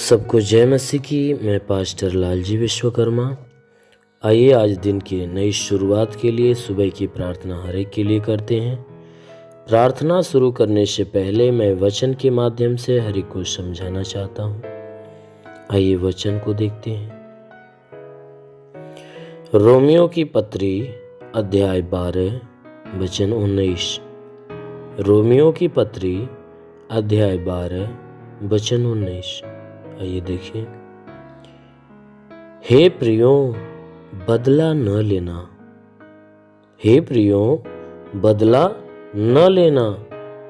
सबको जय मसीह की। मैं पास्टर लालजी विश्वकर्मा। आइए आज दिन की नई शुरुआत के लिए सुबह की प्रार्थना हर एक के लिए करते हैं। प्रार्थना शुरू करने से पहले मैं वचन के माध्यम से हर एक को समझाना चाहता हूँ। आइए वचन को देखते हैं। रोमियो की पत्री अध्याय 12 वचन 19। रोमियो की पत्री अध्याय 12 वचन 19। आइए देखिए। हे प्रियो बदला न लेना, हे प्रियो बदला न लेना,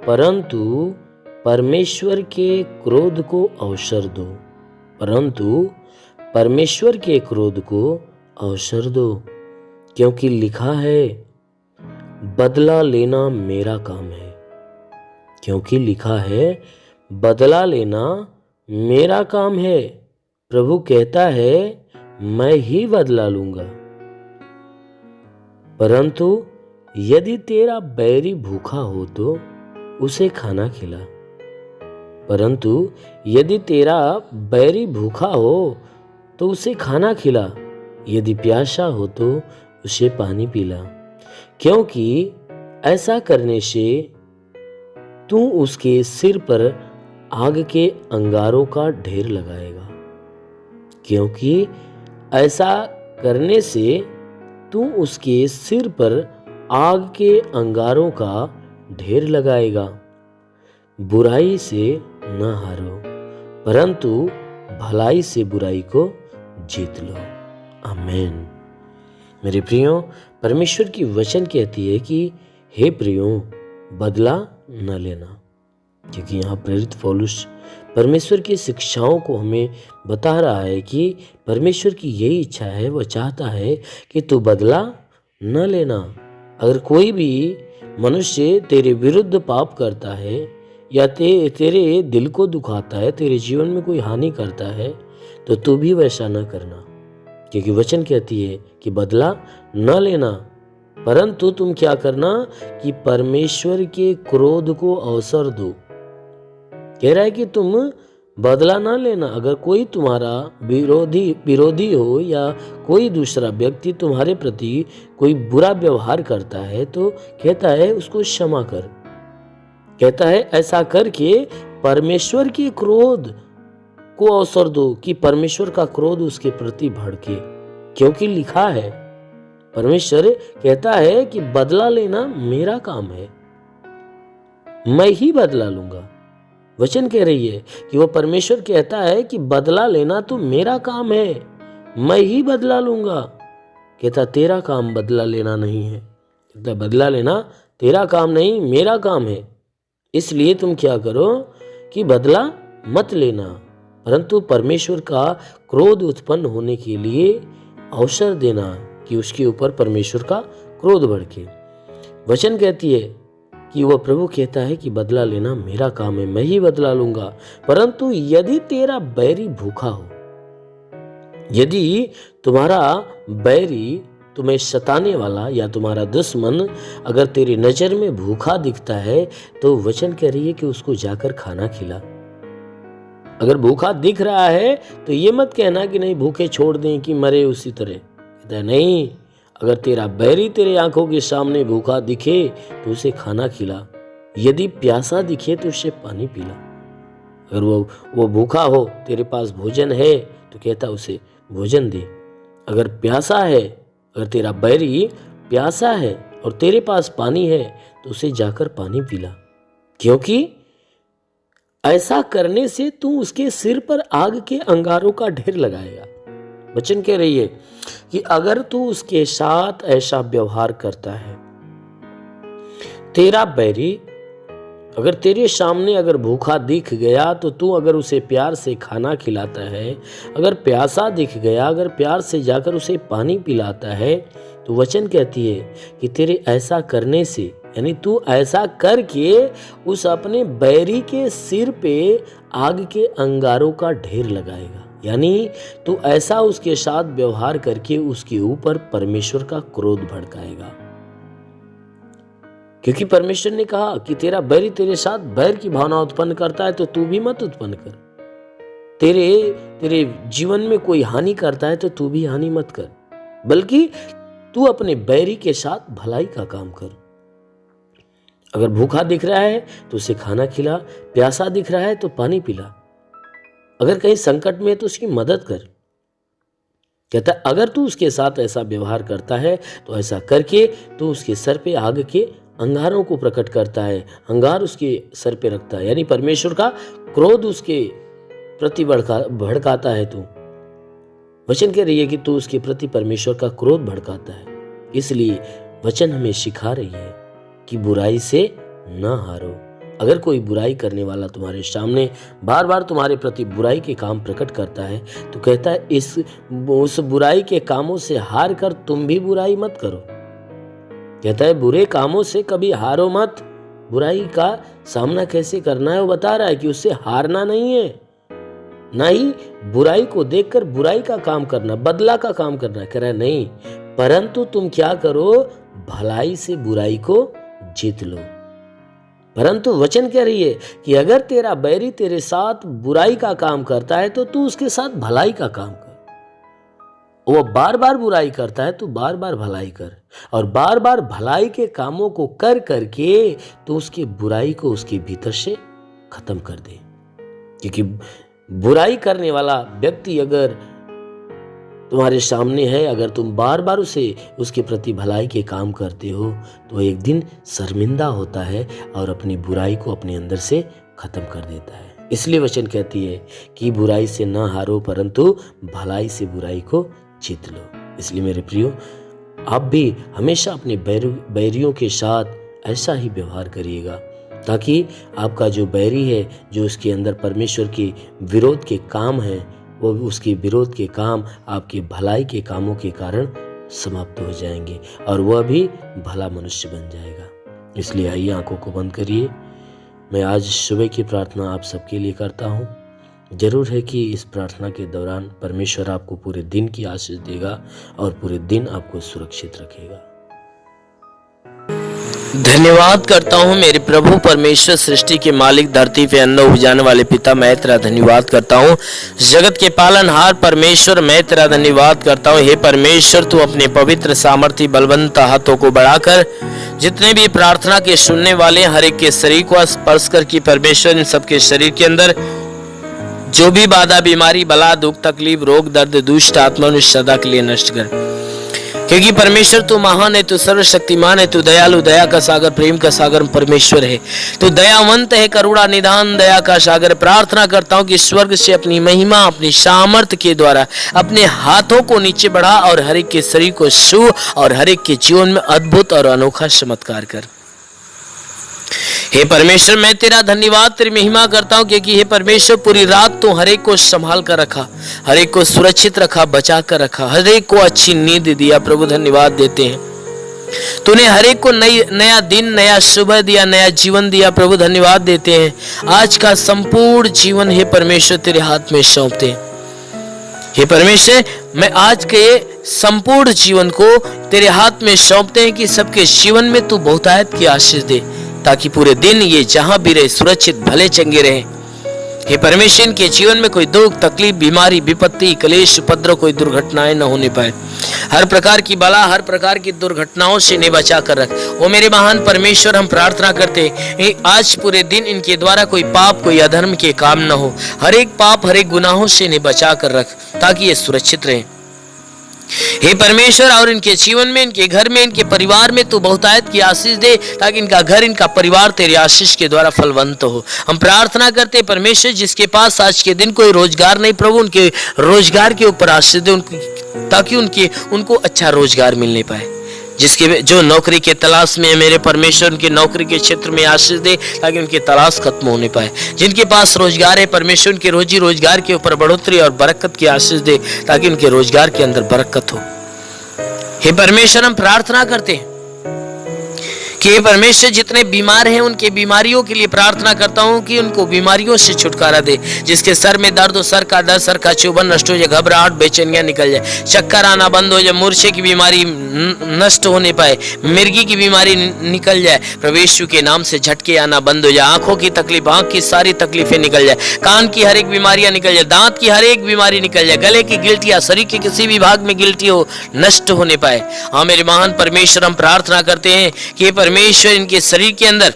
परंतु परमेश्वर के क्रोध को अवसर दो, परंतु परमेश्वर के क्रोध को अवसर दो, क्योंकि लिखा है बदला लेना मेरा काम है। क्योंकि लिखा है बदला लेना मेरा काम है। प्रभु कहता है मैं ही बदला लूंगा। परंतु यदि तेरा बैरी भूखा हो तो उसे खाना खिला, परंतु यदि तेरा बैरी भूखा हो तो उसे खाना खिला, यदि प्यासा हो तो उसे पानी पिला, क्योंकि ऐसा करने से तू उसके सिर पर आग के अंगारों का ढेर लगाएगा। क्योंकि ऐसा करने से तू उसके सिर पर आग के अंगारों का ढेर लगाएगा। बुराई से न हारो, परंतु भलाई से बुराई को जीत लो। आमीन। मेरे प्रियो, परमेश्वर की वचन कहती है कि हे प्रियो बदला न लेना, क्योंकि यहाँ प्रेरित पौलुस परमेश्वर की शिक्षाओं को हमें बता रहा है कि परमेश्वर की यही इच्छा है, वह चाहता है कि तू बदला न लेना। अगर कोई भी मनुष्य तेरे विरुद्ध पाप करता है या तेरे दिल को दुखाता है, तेरे जीवन में कोई हानि करता है, तो तू भी वैसा न करना, क्योंकि वचन कहती है कि बदला न लेना, परंतु तुम क्या करना कि परमेश्वर के क्रोध को अवसर दो। कह रहा है कि तुम बदला ना लेना। अगर कोई तुम्हारा विरोधी हो या कोई दूसरा व्यक्ति तुम्हारे प्रति कोई बुरा व्यवहार करता है तो कहता है उसको क्षमा कर। कहता है ऐसा करके परमेश्वर के क्रोध को अवसर दो, कि परमेश्वर का क्रोध उसके प्रति भड़के, क्योंकि लिखा है, परमेश्वर कहता है कि बदला लेना मेरा काम है, मैं ही बदला लूंगा। वचन कह रही है कि वो परमेश्वर कहता है कि बदला लेना तो मेरा काम है, मैं ही बदला लूंगा। कहता तेरा काम बदला लेना नहीं है, कहता बदला लेना तेरा काम नहीं मेरा काम है। इसलिए तुम क्या करो कि बदला मत लेना, परंतु परमेश्वर का क्रोध उत्पन्न होने के लिए अवसर देना कि उसके ऊपर परमेश्वर का क्रोध भड़के। वचन कहती है कि वह प्रभु कहता है कि बदला लेना मेरा काम है, मैं ही बदला लूंगा। परंतु यदि तेरा बैरी भूखा हो, यदि तुम्हारा बैरी तुम्हें सताने वाला या तुम्हारा दुश्मन अगर तेरी नजर में भूखा दिखता है, तो वचन कह रही है कि उसको जाकर खाना खिला। अगर भूखा दिख रहा है तो ये मत कहना कि नहीं भूखे छोड़ दें कि मरे उसी तरह। कहता है नहीं, अगर तेरा बैरी तेरे आंखों के सामने भूखा दिखे तो उसे खाना खिला, यदि प्यासा दिखे तो उसे पानी पिला। अगर वो भूखा हो, तेरे पास भोजन है तो कहता उसे भोजन दे। अगर प्यासा है, अगर तेरा बैरी प्यासा है और तेरे पास पानी है तो उसे जाकर पानी पिला, क्योंकि ऐसा करने से तू उसके सिर पर आग के अंगारों का ढेर लगाएगा। वचन कह रही है कि अगर तू उसके साथ ऐसा व्यवहार करता है, तेरा बैरी अगर तेरे सामने अगर भूखा दिख गया तो तू अगर उसे प्यार से खाना खिलाता है, अगर प्यासा दिख गया अगर प्यार से जाकर उसे पानी पिलाता है, तो वचन कहती है कि तेरे ऐसा करने से, यानी तू ऐसा करके उस अपने बैरी के सिर पे आग के अंगारों का ढेर लगाएगा। यानी तू ऐसा उसके साथ व्यवहार करके उसके ऊपर परमेश्वर का क्रोध भड़काएगा, क्योंकि परमेश्वर ने कहा कि तेरा बैरी तेरे साथ बैर की भावना उत्पन्न करता है तो तू भी मत उत्पन्न कर। तेरे जीवन में कोई हानि करता है तो तू भी हानि मत कर, बल्कि तू अपने बैरी के साथ भलाई का काम कर। अगर भूखा दिख रहा है तो उसे खाना खिला, प्यासा दिख रहा है तो पानी पिला, अगर कहीं संकट में है तो उसकी मदद कर। कहता है अगर तू उसके साथ ऐसा व्यवहार करता है तो ऐसा करके तू उसके सर पे आग के अंगारों को प्रकट करता है, अंगार उसके सर पे रखता है, यानी परमेश्वर का क्रोध उसके प्रति भड़काता है। तू वचन कह रही है कि तू उसके प्रति परमेश्वर का क्रोध भड़काता है। इसलिए वचन हमें सिखा रही है कि बुराई से न हारो। अगर कोई बुराई करने वाला तुम्हारे सामने बार बार तुम्हारे प्रति बुराई के काम प्रकट करता है तो कहता है उस बुराई के कामों से हार कर तुम भी बुराई मत करो। कहता है बुरे कामों से कभी हारो मत। बुराई का सामना कैसे करना है वो बता रहा है कि उससे हारना नहीं है, ना ही बुराई को देखकर बुराई का काम करना, बदला का काम करना। कह रहा है नहीं, परंतु तुम क्या करो, भलाई से बुराई को जीत लो। परंतु वचन कह रही है कि अगर तेरा बैरी तेरे साथ बुराई का काम करता है तो तू उसके साथ भलाई का काम कर। वो बार बार बुराई करता है, तू बार बार भलाई कर, और बार बार भलाई के कामों को कर करके तू उसकी बुराई को उसके भीतर से खत्म कर दे। क्योंकि बुराई करने वाला व्यक्ति अगर तुम्हारे सामने है, अगर तुम बार बार उसके प्रति भलाई के काम करते हो तो एक दिन शर्मिंदा होता है और अपनी बुराई को अपने अंदर से खत्म कर देता है। इसलिए वचन कहती है कि बुराई से ना हारो परंतु भलाई से बुराई को जीत लो। इसलिए मेरे प्रियो, आप भी हमेशा अपने बैरियों के साथ ऐसा ही व्यवहार करिएगा ताकि आपका जो बैरी है, जो उसके अंदर परमेश्वर के विरोध के काम है, वो उसके विरोध के काम आपके भलाई के कामों के कारण समाप्त हो जाएंगे और वह भी भला मनुष्य बन जाएगा। इसलिए आइए आंखों को बंद करिए। मैं आज सुबह की प्रार्थना आप सबके लिए करता हूँ। जरूर है कि इस प्रार्थना के दौरान परमेश्वर आपको पूरे दिन की आशीष देगा और पूरे दिन आपको सुरक्षित रखेगा। धन्यवाद करता हूँ मेरे प्रभु परमेश्वर, सृष्टि के मालिक, धरती पे अन्न उपजाने वाले पिता, मैं तेरा धन्यवाद करता हूँ। जगत के पालनहार परमेश्वर, मैं तेरा धन्यवाद करता हूँ। हे परमेश्वर, तू अपने पवित्र सामर्थी बलवंत हाथों को बढ़ाकर जितने भी प्रार्थना के सुनने वाले हर एक के शरीर को स्पर्श कर की परमेश्वर, इन सबके शरीर के अंदर जो भी बाधा, बीमारी, बला, दुख, तकलीफ, रोग, दर्द, दुष्ट आत्मा सदा के लिए नष्ट कर। क्योंकि परमेश्वर तू महान है, तू सर्वशक्तिमान है, तू दयालु, दया का सागर, प्रेम का सागर परमेश्वर है। तू दयावंत है, करुणा निधान, दया का सागर। प्रार्थना करता हूँ कि स्वर्ग से अपनी महिमा, अपनी सामर्थ के द्वारा अपने हाथों को नीचे बढ़ा और हर एक के शरीर को छू और हर एक के जीवन में अद्भुत और अनोखा चमत्कार कर। हे परमेश्वर, मैं तेरा धन्यवाद, तेरी महिमा करता हूँ क्योंकि हे परमेश्वर, पूरी रात तो हर एक को संभाल कर रखा, हर एक को सुरक्षित रखा, बचा कर रखा, हर एक को अच्छी नींद दिया। प्रभु धन्यवाद देते हैं, तूने हर एक को नया दिन, नया सुबह दिया, नया जीवन दिया। प्रभु धन्यवाद देते हैं। आज का संपूर्ण जीवन हे परमेश्वर तेरे हाथ में सौंपते हैं। हे परमेश्वर, मैं आज के संपूर्ण जीवन को तेरे हाथ में सौंपते हैं कि सबके जीवन में तू बहुतायत की आशीष दे ताकि पूरे दिन ये जहां भी रहे सुरक्षित भले चंगे रहे। हे परमेश्वर, इनके जीवन में कोई दुख, तकलीफ, बीमारी, विपत्ति, क्लेश, उपद्रव, कोई दुर्घटनाएं न होने पाए। हर प्रकार की बला, हर प्रकार की दुर्घटनाओं से इन्हें बचा कर रख। ओ मेरे महान परमेश्वर, हम प्रार्थना करते हैं आज पूरे दिन इनके द्वारा कोई पाप, कोई अधर्म के काम न हो। हर एक पाप, हर एक गुनाहों से इन्हें बचा कर रख ताकि ये सुरक्षित रहे। हे परमेश्वर, और इनके जीवन में, इनके घर में, इनके परिवार में तू बहुतायत की आशीष दे ताकि इनका घर, इनका परिवार तेरी आशीष के द्वारा फलवंत हो। हम प्रार्थना करते परमेश्वर, जिसके पास आज के दिन कोई रोजगार नहीं, प्रभु उनके रोजगार के ऊपर आशीष दे ताकि उनको अच्छा रोजगार मिलने पाए। जिसके जो नौकरी के तलाश में है मेरे परमेश्वर, उनके नौकरी के क्षेत्र में आशीष दे ताकि उनकी तलाश खत्म होने पाए। जिनके पास रोजगार है परमेश्वर, उनके रोजी रोजगार के ऊपर बढ़ोतरी और बरकत की आशीष दे ताकि उनके रोजगार के अंदर बरकत हो। हे परमेश्वर, हम प्रार्थना करते हैं कि हे परमेश्वर जितने बीमार हैं उनके बीमारियों के लिए प्रार्थना करता हूं कि उनको बीमारियों से छुटकारा दे। जिसके सर में दर्द हो, सर का दर्द, सर का चुभन नष्ट हो जाए, घबराहट बेचैनियां निकल जाए, चक्कर आना बंद हो जाए, मूर्छे की बीमारी नष्ट होने पाए, मिर्गी की बीमारी निकल जाए, प्रभु यीशु के नाम से झटके आना बंद हो जाए, आंखों की तकलीफ, आंख की सारी तकलीफें निकल जाए, कान की हर एक बीमारियां निकल जाए, दांत की हर एक बीमारी निकल जाए, गले की गिल्टियां, शरीर के किसी भी भाग में गिल्टी हो नष्ट होने पाए। हाँ मेरे महान परमेश्वर, हम प्रार्थना करते हैं कि परमेश्वर इनके शरीर के अंदर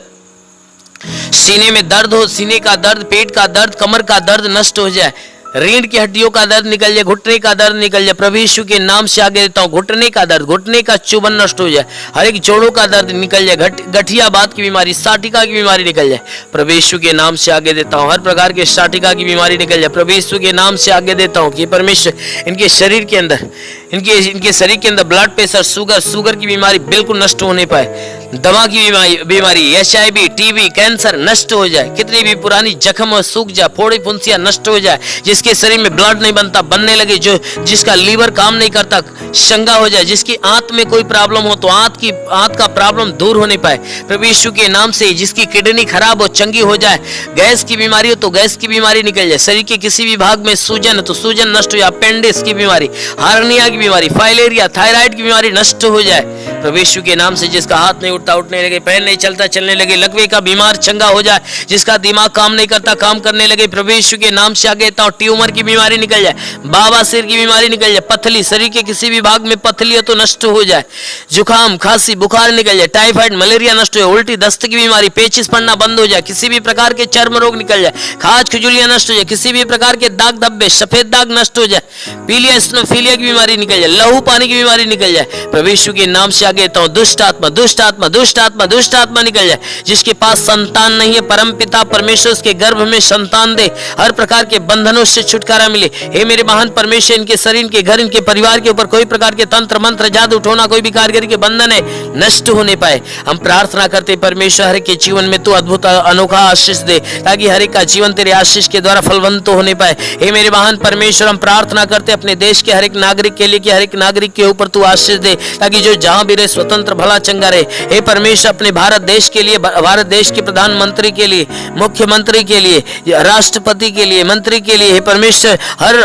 सीने में दर्द हो, सीने का दर्द, पेट का दर्द, कमर का दर्द नष्ट हो जाए, रीढ़ की हड्डियों का दर्द निकल जाए, घुटने का दर्द निकल जाए, प्रभु यीशु के नाम से आगे देता हूं, घुटने का दर्द, घुटने का चुभन नष्ट हो जाए, हर एक जोड़ों का दर्द निकल जाए, गठिया बात की बीमारी, साटिका की बीमारी निकल जाए, प्रभु यीशु के नाम से आगे देता हूं, हर प्रकार के साटिका की बीमारी निकल जाए, प्रभु यीशु के नाम से आगे देता हूं कि परमेश्वर इनके शरीर के अंदर, इनके शरीर के अंदर ब्लड प्रेशर, शुगर की बीमारी बिल्कुल नष्ट होने पाए, दमा की बीमारी, HIV, TB, कैंसर नष्ट हो जाए, कितनी भी पुरानी जख्म और सूख जाए, फोड़ी फुंसियां नष्ट हो जाए, जिसके शरीर में ब्लड नहीं बनता, बनने लगे, जिसका लीवर काम नहीं करता, शंगा हो जाए, जिसकी आंत में कोई प्रॉब्लम हो तो आंत का प्रॉब्लम दूर होने पाए, प्रभु यीशु के नाम से, जिसकी किडनी खराब हो चंगी हो जाए, गैस की बीमारी हो तो गैस की बीमारी निकल जाए, शरीर के किसी भी भाग में सूजन हो तो सूजन नष्ट हो जाए, अपेंडिक्स की बीमारी, हार्निया की बीमारी, फाइलेरिया, थायराइड की बीमारी नष्ट हो जाए, प्रभु यीशु के नाम से, जिसका हाथ नहीं उठता उठने लगे, पैर नहीं चलता चलने लगे, लकवे का बीमार चंगा हो जाए, जिसका दिमाग काम नहीं करता काम करने लगे, प्रभु यीशु के नाम से आगे तो ट्यूमर की बीमारी निकल जाए, बवासीर की बीमारी निकल जाए, पथली, शरीर के किसी भी भाग में पथली हो तो नष्ट हो जाए, जुकाम, खांसी, बुखार निकल जाए, टाइफाइड, मलेरिया नष्ट हो जाए, उल्टी, दस्त की बीमारी, पेचिस पड़ना बंद हो जाए, किसी भी प्रकार के चर्म रोग निकल जाए, खाज खुजलियां नष्ट हो जाए, किसी भी प्रकार के दाग धब्बे, सफेद दाग नष्ट हो जाए, पीलिया स्नोफीलिया की बीमारी निकल जाए, लहू पानी की बीमारी निकल जाए, प्रभु यीशु के नाम से आगे तो दुष्ट आत्मा, दुष्ट आत्मा, दुष्ट आत्मा, दुष्ट आत्मा निकल जाए, जिसके पास संतान नहीं है, परम पिता परमेश्वर उसके गर्भ में संतान दे, हर प्रकार के बंधनों से छुटकारा मिले। हे मेरे महान परमेश्वर, इनके शरीर, इनके घर, इनके परिवार के ऊपर कोई प्रकार के तंत्र मंत्र, जादू टोना, कोई भी कारीगरी के बंधन है नष्ट होने पाए। हम प्रार्थना करते परमेश्वर, हर एक के जीवन में तू अद्भुत अनोखा आशीष दे, ताकि हर एक का जीवन तेरे आशीष के द्वारा फलवंत होने पाए। हे मेरे महान परमेश्वर, हम प्रार्थना करते अपने देश के हर एक नागरिक के लिए कि हर एक नागरिक के ऊपर तू आशीष दे, ताकि जो जहां भी रहे स्वतंत्र भला चंगा रहे। हे परमेश्वर, अपने भारत देश के लिए, भारत देश के प्रधानमंत्री के लिए, मुख्यमंत्री के लिए, राष्ट्रपति के लिए, मंत्री के लिए, हे परमेश्वर,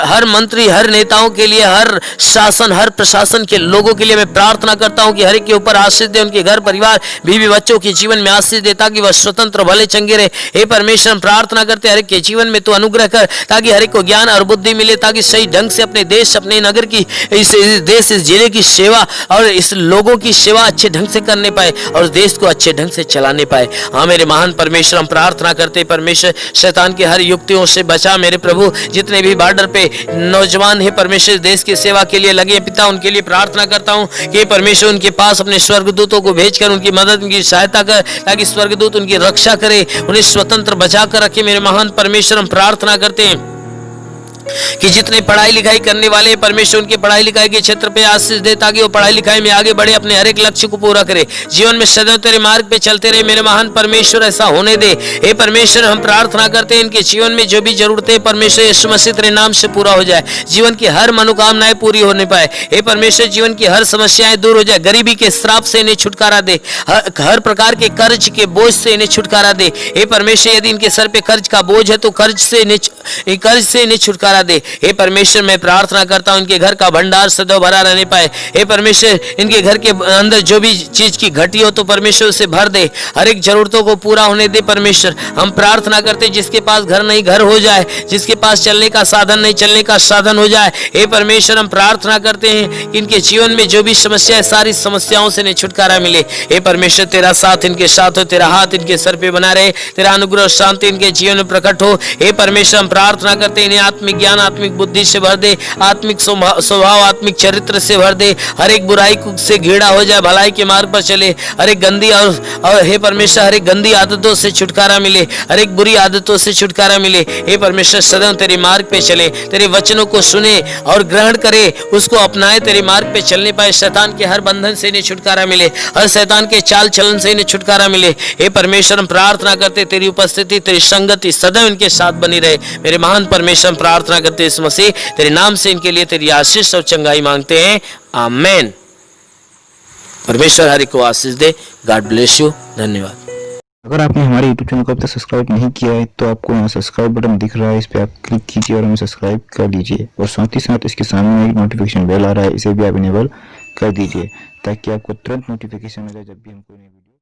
हर मंत्री, हर नेताओं के लिए, हर शासन, हर प्रशासन के लोगों के लिए मैं प्रार्थना करता हूं कि हर एक के ऊपर आशीष दे, उनके घर परिवार, बीवी बच्चों के जीवन में आशीष दे, ताकि वह स्वतंत्र भले चंगे रहे। हे परमेश्वर, हम प्रार्थना करते हर एक के जीवन में तू अनुग्रह कर, ताकि हर एक को ज्ञान और बुद्धि मिले, ताकि सही ढंग से अपने देश, अपने नगर की, इस देश, इस जिले की सेवा और इस लोगों की सेवा अच्छे ढंग से करने पाए और देश को अच्छे ढंग से चलाने पाए। हाँ मेरे महान परमेश्वर, हम प्रार्थना करते परमेश्वर, शैतान की हर युक्तियों से बचा मेरे प्रभु। जितने भी बॉर्डर पे नौजवान है परमेश्वर, देश की सेवा के लिए लगे पिता, उनके लिए प्रार्थना करता हूँ कि परमेश्वर उनके पास अपने स्वर्गदूतों को भेजकर उनकी मदद, उनकी सहायता कर, ताकि स्वर्गदूत उनकी रक्षा करे, उन्हें स्वतंत्र बचा कर रखे। मेरे महान परमेश्वर, हम प्रार्थना करते हैं कि जितने पढ़ाई लिखाई करने वाले परमेश्वर, उनके पढ़ाई लिखाई के क्षेत्र पे आशीष दे, ताकि वो पढ़ाई लिखाई में आगे बढ़े, अपने हर एक लक्ष्य को पूरा करे, जीवन में सदैव तेरे मार्ग पे चलते रहे। मेरे महान परमेश्वर, ऐसा होने दे। हे परमेश्वर, हम प्रार्थना करते हैं इनके जीवन में जो भी जरूरतें परमेश्वर यीशु मसीह तेरे नाम से पूरा हो जाए, जीवन की हर मनोकामनाएं पूरी होने पाए। हे परमेश्वर, जीवन की हर समस्याएं दूर हो जाए, गरीबी के श्राप से इन्हें छुटकारा दे, हर प्रकार के कर्ज के बोझ से इन्हें छुटकारा दे। हे परमेश्वर, यदि इनके सर पे कर्ज का बोझ है तो कर्ज से इन्हें छुटकारा दे। हे परमेश्वर, मैं प्रार्थना करता हूं इनके घर का भंडार सदैव भरा रहने पाए। हे परमेश्वर, इनके घर के अंदर जो भी चीज की घटी हो तो परमेश्वर उसे भर दे, हर एक जरूरतों को पूरा होने दे। परमेश्वर, हम प्रार्थना करते जिसके पास घर नहीं घर हो जाए, जिसके पास चलने का साधन नहीं चलने का साधन हो जाए। हे परमेश्वर, हम प्रार्थना करते हैं कि इनके जीवन में जो भी समस्या है, सारी समस्याओं से इन्हें छुटकारा मिले। हे परमेश्वर, तेरा साथ इनके साथ हो, तेरा हाथ इनके सर पे बना रहे, तेरा अनुग्रह और शांति इनके जीवन में प्रकट हो। हे परमेश्वर, हम प्रार्थना करते हैं इन्हें आत्मिक ज्ञान, आत्मिक बुद्धि से भर दे, आत्मिक स्वभाव, आत्मिक चरित्र से भर दे, हर एक बुराई से घृणा हो जाए, भलाई के मार्ग पर चले, हर एक गंदी और हे परमेश्वर, हर एक गंदी आदतों से छुटकारा मिले, हर एक बुरी आदतों से छुटकारा मिले। हे परमेश्वर, सदैव तेरे मार्ग पे चले, तेरे वचनों को सुने और ग्रहण करे, उसको अपनाए, तेरे मार्ग पे चलने पाए। शैतान के हर बंधन से इन्हें छुटकारा मिले, हर शैतान के चाल चलन से इन्हें छुटकारा मिले। हे परमेश्वर, हम प्रार्थना करते तेरी उपस्थिति, तेरी संगति सदैव इनके साथ बनी रहे। मेरे महान परमेश्वर, प्रार्थना करते इस मसीह तेरे नाम से इनके लिए तेरी आशीष और चंगाई मांगते हैं, आमेन। परमेश्वर हर एक को आशीष दे। God bless you. धन्यवाद। अगर आपने हमारे YouTube चैनल को अब तक सब्सक्राइब नहीं किया है तो आपको यहाँ सब्सक्राइब बटन दिख रहा है, इस पर आप क्लिक कीजिए और हमें सब्सक्राइब कर लीजिए। और साथ ही साथ इसके सामने एक नोटिफिकेशन बेल आ रहा है, इसे भी आप इनेबल कर दीजिए ताकि आपको तुरंत नोटिफिकेशन मिले जब भी हम कोई नई वीडियो